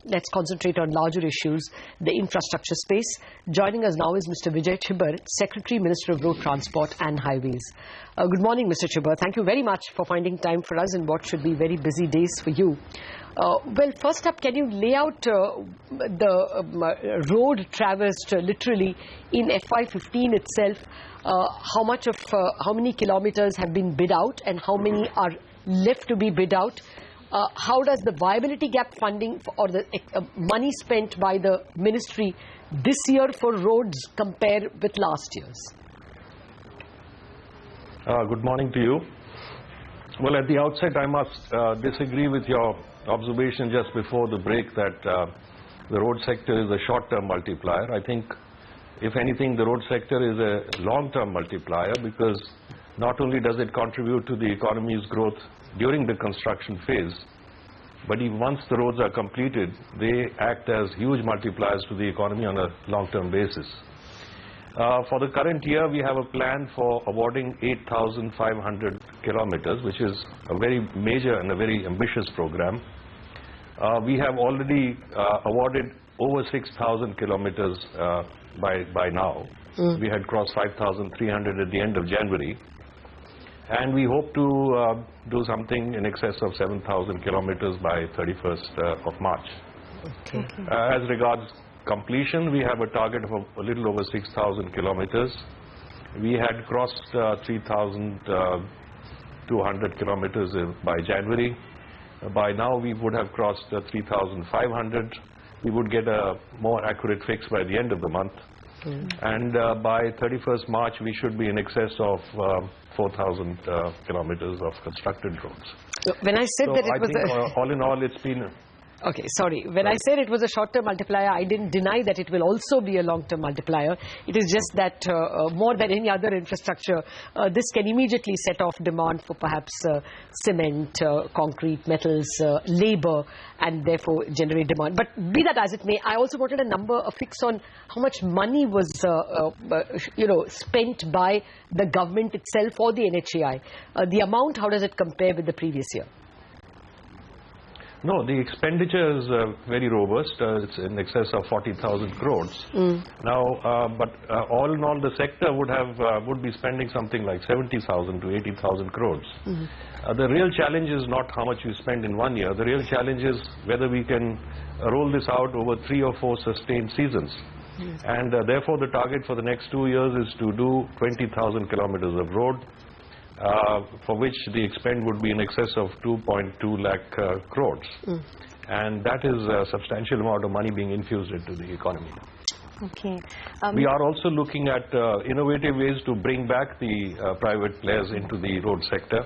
let's concentrate on larger issues, the infrastructure space. Joining us now is Mr. Vijay Chhibber, Secretary, Minister of Road Transport and Highways. Good morning, Mr. Chhibber. Thank you very much for finding time for us in what should be very busy days for you. Well, first up, can you lay out the road traversed literally in FY15 itself? How many kilometers have been bid out and how many are left to be bid out? How does the viability gap funding or the money spent by the ministry this year for roads compare with last year's? Good morning to you. Well, at the outset, I must disagree with your observation just before the break that the road sector is a short-term multiplier. I think, if anything, the road sector is a long-term multiplier because not only does it contribute to the economy's growth during the construction phase, but even once the roads are completed, they act as huge multipliers to the economy on a long-term basis. For the current year, we have a plan for awarding 8,500 kilometers, which is a very major and a very ambitious program. We have already awarded over 6,000 kilometers by now. We had crossed 5,300 at the end of January. And we hope to do something in excess of 7,000 kilometers by 31st of March. Okay. As regards completion, we have a target of a little over 6,000 kilometers. We had crossed 3,200 kilometers by January. By now, we would have crossed 3,500. We would get a more accurate fix by the end of the month. And by 31st March, we should be in excess of 4,000 kilometers of constructed roads. When I said that it was all in all, it's been... Okay, sorry. When I said it was a short-term multiplier, I didn't deny that it will also be a long-term multiplier. It is just that more than any other infrastructure, this can immediately set off demand for perhaps cement, concrete, metals, labor, and therefore generate demand. But be that as it may, I also wanted a fix on how much money was spent by the government itself or the NHAI. The amount, how does it compare with the previous year? No, the expenditure is very robust. It's in excess of 40,000 crores. Now, but all in all, the sector would be spending something like 70,000 to 80,000 crores. The real challenge is not how much we spend in 1 year. The real challenge is whether we can roll this out over 3 or 4 sustained seasons. And therefore, the target for the next 2 years is to do 20,000 kilometers of road, for which the expend would be in excess of 2.2 lakh crores. And that is a substantial amount of money being infused into the economy. Okay. We are also looking at innovative ways to bring back the private players into the road sector.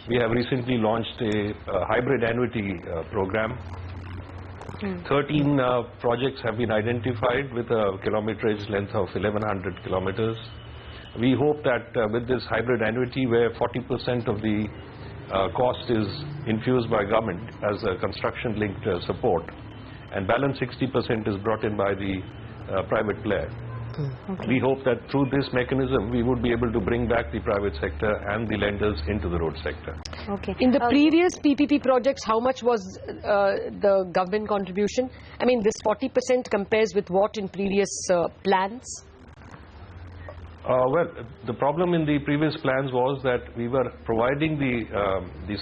We have recently launched a hybrid annuity program. 13 projects have been identified with a kilometerage length of 1,100 kilometers. We hope that with this hybrid annuity, where 40% of the cost is infused by government as a construction-linked support, and balance 60% is brought in by the private player. We hope that through this mechanism, we would be able to bring back the private sector and the lenders into the road sector. Okay. In the previous PPP projects, how much was the government contribution? I mean, this 40% compares with what in previous plans? Well, the problem in the previous plans was that we were providing the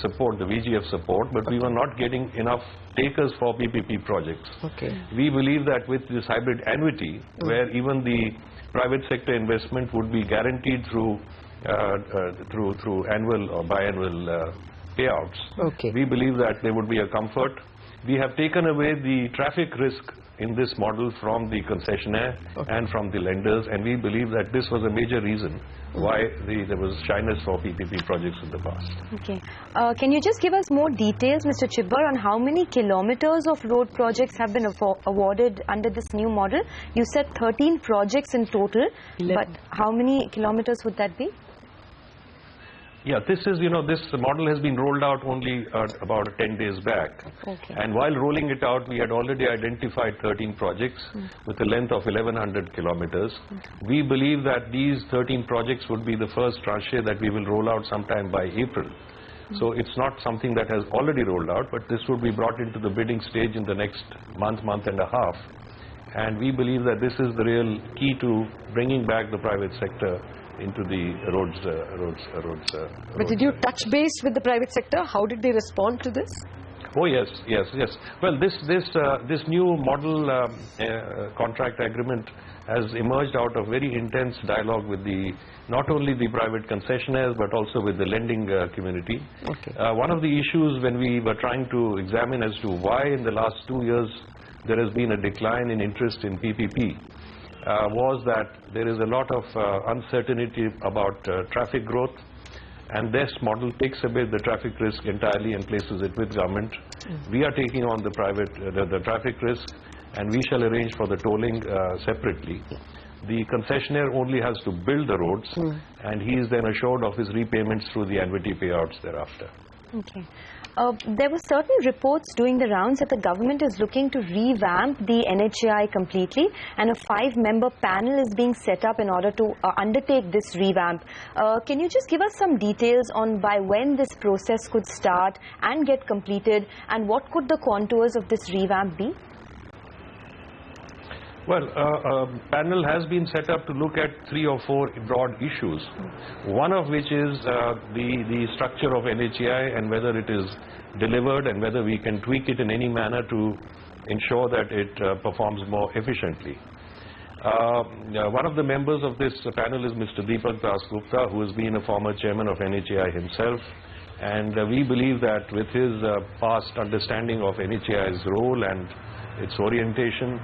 support, the VGF support, but we were not getting enough takers for PPP projects. Okay. We believe that with this hybrid annuity, where even the private sector investment would be guaranteed through annual or biannual payouts, we believe that there would be a comfort. We have taken away the traffic risk in this model from the concessionaire and from the lenders, and we believe that this was a major reason why there was shyness for PPP projects in the past. Okay. Can you just give us more details, Mr. Chhibber, on how many kilometers of road projects have been awarded under this new model? You said 13 projects in total, but how many kilometers would that be? Yeah, this model has been rolled out only about 10 days back. Okay. And while rolling it out, we had already identified 13 projects with a length of 1,100 kilometers. We believe that these 13 projects would be the first tranche that we will roll out sometime by April. So it's not something that has already rolled out, but this would be brought into the bidding stage in the next month and a half. And we believe that this is the real key to bringing back the private sector into the roads. But did you touch base with the private sector? How did they respond to this? Oh yes. Well, this new model contract agreement has emerged out of very intense dialogue with not only the private concessionaires but also with the lending community. Okay. One of the issues when we were trying to examine as to why in the last 2 years there has been a decline in interest in PPP was that there is a lot of uncertainty about traffic growth, and this model takes away the traffic risk entirely and places it with government. We are taking on the traffic risk, and we shall arrange for the tolling separately. The concessionaire only has to build the roads, and he is then assured of his repayments through the annuity payouts thereafter. Okay. There were certain reports doing the rounds that the government is looking to revamp the NHAI completely, and a 5-member panel is being set up in order to undertake this revamp. Can you just give us some details on by when this process could start and get completed, and what could the contours of this revamp be? Well, a panel has been set up to look at 3 or 4 broad issues, one of which is the structure of NHAI and whether it is delivered and whether we can tweak it in any manner to ensure that it performs more efficiently. One of the members of this panel is Mr. Deepak Das Gupta, who has been a former chairman of NHAI himself, and we believe that with his past understanding of NHAI's role and its orientation,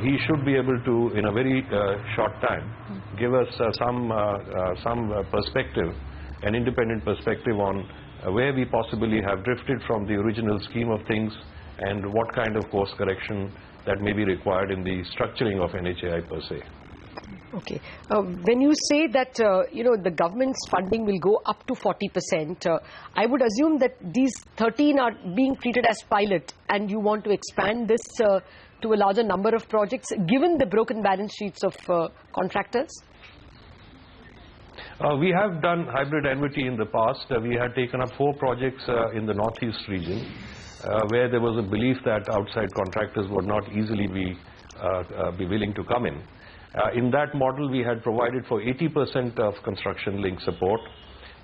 he should be able to, in a very short time, give us some perspective, an independent perspective on where we possibly have drifted from the original scheme of things and what kind of course correction that may be required in the structuring of NHAI per se. Okay. When you say that, the government's funding will go up to 40%, I would assume that these 13 are being treated as pilot, and you want to expand this to a larger number of projects, given the broken balance sheets of contractors? We have done hybrid annuity in the past. We had taken up 4 projects in the northeast region, where there was a belief that outside contractors would not easily be willing to come in. In that model, we had provided for 80% of construction link support.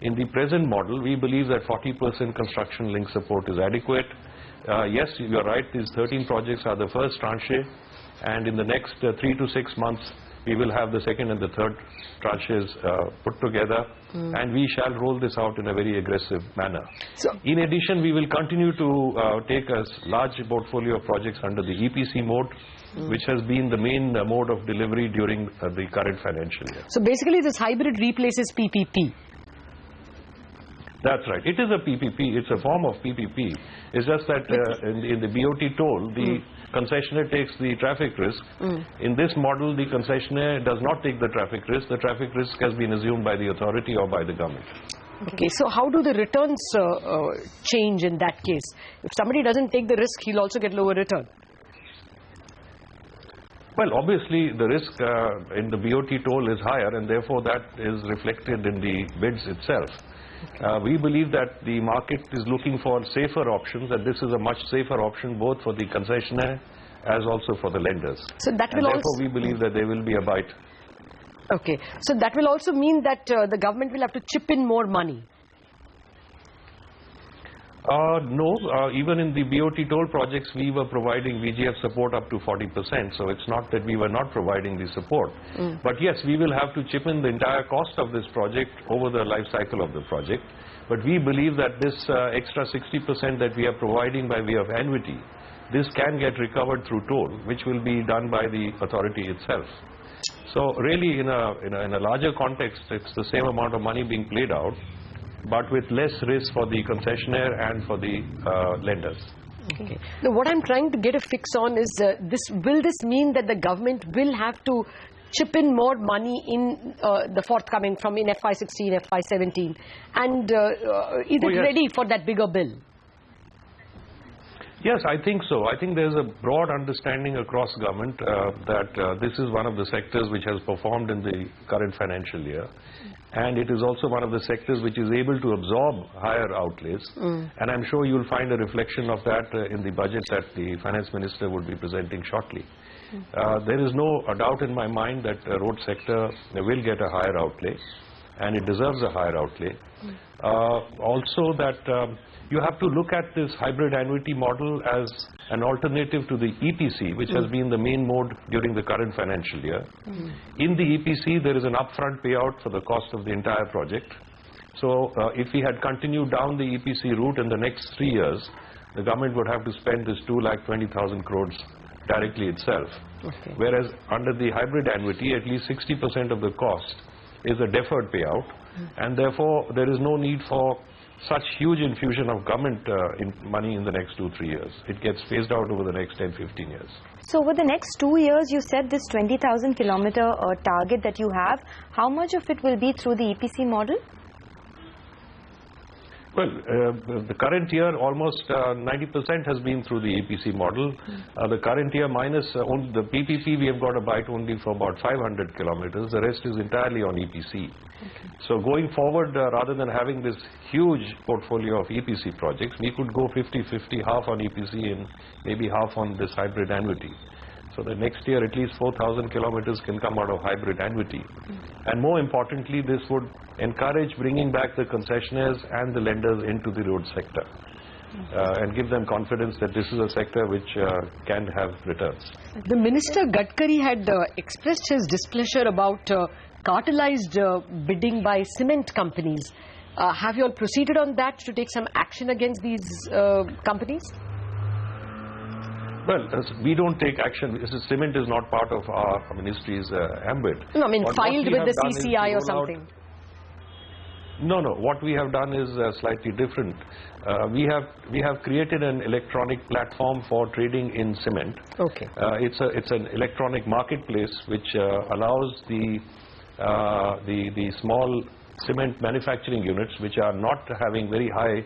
In the present model, we believe that 40% construction link support is adequate. Yes, you are right, these 13 projects are the first tranche, and in the next 3 to 6 months, we will have the second and the third tranches put together, and we shall roll this out in a very aggressive manner. So, in addition, we will continue to take a large portfolio of projects under the EPC mode, which has been the main mode of delivery during the current financial year. So basically this hybrid replaces PPP. That's right. It is a PPP. It's a form of PPP. It's just that in the BOT toll, the concessionaire takes the traffic risk. In this model, the concessionaire does not take the traffic risk. The traffic risk has been assumed by the authority or by the government. Okay, so how do the returns change in that case? If somebody doesn't take the risk, he'll also get lower return. Well, obviously, the risk in the BOT toll is higher, and therefore that is reflected in the bids itself. We believe that the market is looking for safer options, and this is a much safer option both for the concessionaire as also for the lenders. So that will therefore we believe that there will be a bite. Okay, so that will also mean that the government will have to chip in more money. No, even in the BOT toll projects, we were providing VGF support up to 40%, so it's not that we were not providing the support. But yes, we will have to chip in the entire cost of this project over the life cycle of the project. But we believe that this extra 60% that we are providing by way of annuity, this can get recovered through toll, which will be done by the authority itself. So really, in a larger context, it's the same amount of money being played out, but with less risk for the concessionaire and for the lenders. Okay. Now, what I'm trying to get a fix on is will this mean that the government will have to chip in more money in the forthcoming from in FY16, FY17, and is it ready for that bigger bill? Yes, I think so. I think there's a broad understanding across government that this is one of the sectors which has performed in the current financial year. and it is also one of the sectors which is able to absorb higher outlays. And I'm sure you'll find a reflection of that in the budget that the Finance Minister would be presenting shortly. There is no doubt in my mind that the road sector will get a higher outlay, and it deserves a higher outlay. Also that you have to look at this hybrid annuity model as an alternative to the EPC, which has been the main mode during the current financial year. In the EPC, there is an upfront payout for the cost of the entire project. So if we had continued down the EPC route in the next 3 years, the government would have to spend this 2,20,000 crores directly itself. Whereas under the hybrid annuity, at least 60% of the cost is a deferred payout, and therefore there is no need for such huge infusion of government money in the next 2-3 years. It gets phased out over the next 10-15 years. So over the next 2 years, you said this 20,000 kilometer target that you have, how much of it will be through the EPC model? Well, the current year almost 90% has been through the EPC model. The current year minus the PPP, we have got a bite only for about 500 kilometers. The rest is entirely on EPC. So going forward, rather than having this huge portfolio of EPC projects, we could go 50-50, half on EPC and maybe half on this hybrid annuity. So the next year at least 4,000 kilometers can come out of hybrid annuity. And more importantly, this would encourage bringing back the concessionaires and the lenders into the road sector and give them confidence that this is a sector which can have returns. The Minister Gadkari had expressed his displeasure about cartelized bidding by cement companies. Have you all proceeded on that to take some action against these companies? Well, we don't take action. Cement is not part of our ministry's ambit. No, I mean filed with the CCI or something. No. What we have done is slightly different. We have created an electronic platform for trading in cement. Okay. It's an electronic marketplace which allows the small cement manufacturing units, which are not having very high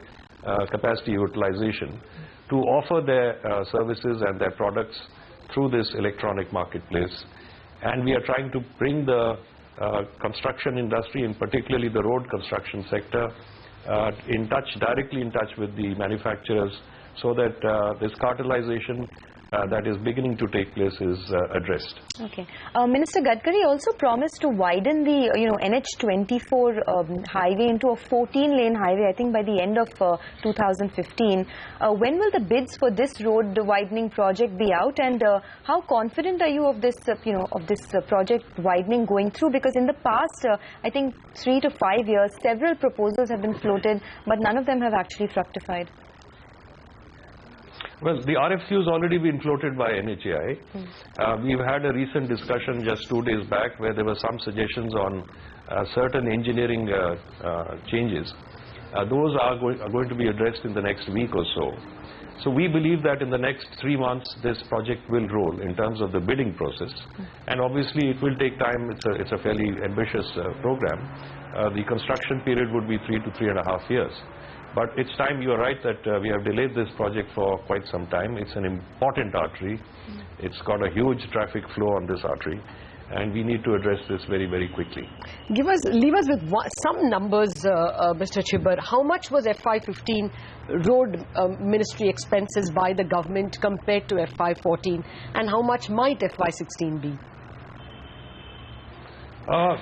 capacity utilization, to offer their services and their products through this electronic marketplace. And we are trying to bring the construction industry, and particularly the road construction sector, directly in touch with the manufacturers, so that this cartelization that is beginning to take place is addressed. Okay. Minister Gadkari also promised to widen the NH24 highway into a 14-lane highway, I think by the end of 2015. When will the bids for this road widening project be out, and how confident are you of this project widening going through? Because in the past, I think 3 to 5 years, several proposals have been floated, but none of them have actually fructified. Well, the RFQ has already been floated by NHAI. We've had a recent discussion just 2 days back where there were some suggestions on certain engineering changes. Those are going to be addressed in the next week or so. So we believe that in the next 3 months this project will roll in terms of the bidding process. And obviously it will take time. It's a fairly ambitious program. The construction period would be 3 to 3.5 years. But it's time, you are right, that we have delayed this project for quite some time. It's an important artery. It's got a huge traffic flow on this artery, and we need to address this very, very quickly. Leave us with some numbers, Mr. Chhibber. How much was FY15 road ministry expenses by the government compared to FY14, and how much might FY16 be?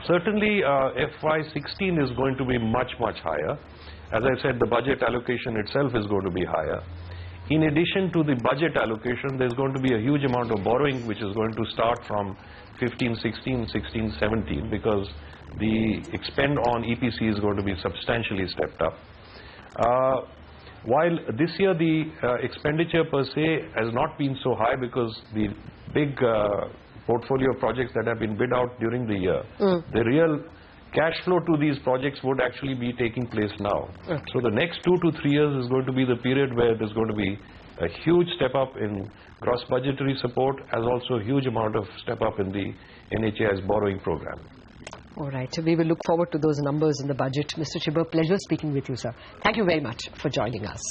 Certainly, FY16 is going to be much, much higher. As I said, the budget allocation itself is going to be higher. In addition to the budget allocation, there's going to be a huge amount of borrowing which is going to start from 15-16, 16-17, because the expend on EPC is going to be substantially stepped up. While this year the expenditure per se has not been so high because the big portfolio of projects that have been bid out during the year, the real cash flow to these projects would actually be taking place now. Okay. So the next 2 to 3 years is going to be the period where there's going to be a huge step up in gross budgetary support, as also a huge amount of step up in the NHAI's borrowing program. All right. We will look forward to those numbers in the budget. Mr. Chhibber, pleasure speaking with you, sir. Thank you very much for joining us.